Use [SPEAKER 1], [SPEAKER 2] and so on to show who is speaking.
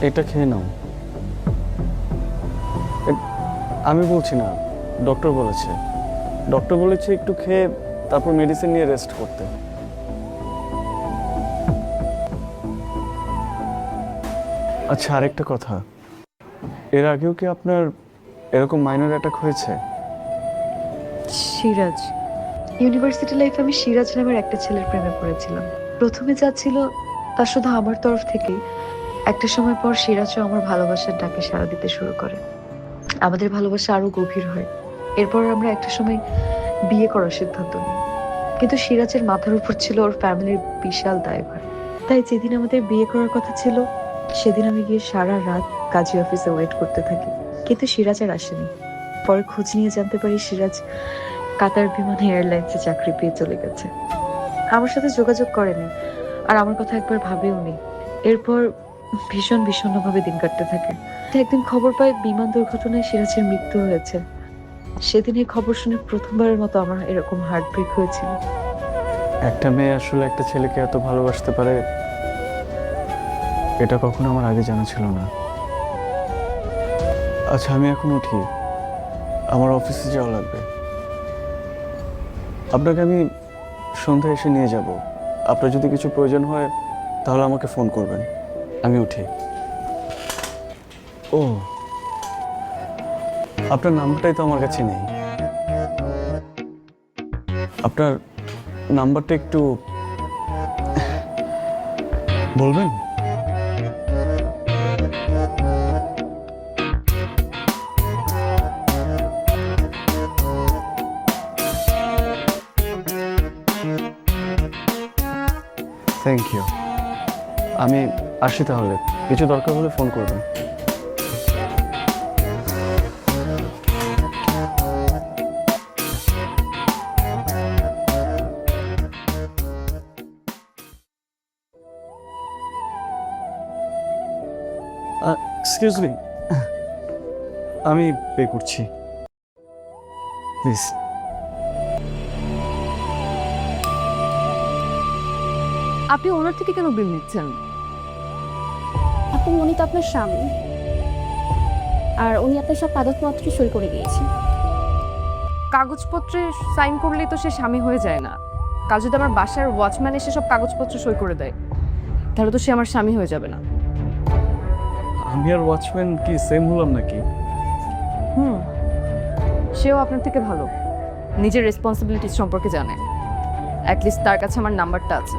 [SPEAKER 1] এটা খেয়ে নাও। আমি বলছি না, ডক্টর বলেছে। ডক্টর বলেছে একটু খেয়ে তারপর মেডিসিন নিয়ে রেস্ট করতে। আচ্ছা, আরেকটা কথা, এর আগেও কি আপনার এরকম মাইনর অ্যাটাক হয়েছে?
[SPEAKER 2] সিরাজ, ইউনিভার্সিটি লাইফে আমি সিরাজ নামের একটা ছেলের প্রেমে পড়েছিলাম। প্রথমে যা ছিল তা শুধু আমার তরফ থেকেই। একটা সময় পর সিরাজও আমার ভালোবাসার ডাকে সাড়া দিতে শুরু করে। আমাদের ভালোবাসা আরো গভীর হয়। এরপর আমরা একটা সময় বিয়ে করার সিদ্ধান্ত নিই। কিন্তু সিরাজের মাথার উপর ছিল ওর ফ্যামিলির বিশাল দায়ভার। তাই যেদিন আমাদের বিয়ে করার কথা ছিল সেদিন আমি গিয়ে সারা রাত কাজী অফিসে ওয়েট করতে থাকি, কিন্তু সিরাজ আর আসেনি। পরে খোঁজ নিয়ে জানতে পারি সিরাজ কাতার বিমান এয়ারলাইন্সে চাকরি পেয়ে চলে গেছে। আমার সাথে যোগাযোগ করেনি, আর আমার কথা একবার ভাবেও নি। এরপর ভীষণ বিষণ্ণভাবে দিন কাটতে থাকে। তো একদিন খবর পাই বিমান দুর্ঘটনায় সিরাজের মৃত্যু হয়েছে। সেদিন এই খবর শুনে প্রথমবারের মতো আমার এরকম হার্ট ব্রেক হয়েছিল।
[SPEAKER 1] একটা মেয়ে আসলে একটা ছেলেকে এত ভালোবাসতে পারে, এটা কখনো আমার আগে জানা ছিল না। আচ্ছা, আমি এখন উঠি, আমার অফিসে যাওয়া লাগবে। আপনাকে আমি সন্ধ্যায় এসে নিয়ে যাব। আপনার যদি কিছু প্রয়োজন হয় তাহলে আমাকে ফোন করবেন। আমি উঠি। ও, আপনার নাম্বারটাই তো আমার কাছে নেই। আপনার নাম্বারটা একটু বলবেন? Thank you. আমি আসি তাহলে, কিছু দরকার হলে ফোন করবেন। এক্সকিউজ মি, আমি পে করছি, প্লিজ।
[SPEAKER 3] আপনি ওনার থেকে কেন বিল নিচ্ছেন?
[SPEAKER 4] আপু, উনি তো আপনার স্বামী, আর উনি আপনার সব কাগজপত্র সই করে গিয়েছে।
[SPEAKER 3] কাগজপত্রে সাইন করলেই তো সে স্বামী হয়ে যায় না। কাল যদি আমার বাসার ওয়াচম্যান এসে সব কাগজপত্র সই করে দেয়, তাহলে তো সে আমার স্বামী হয়ে যাবে না।
[SPEAKER 1] আমি আর ওয়াচম্যান কি সেম হলাম নাকি?
[SPEAKER 3] সেও আপনার থেকে ভালো নিজের রেসপন্সিবিলিটিস সম্পর্কে জানে। অ্যাটলিস্ট তার কাছে আমার নাম্বারটা আছে।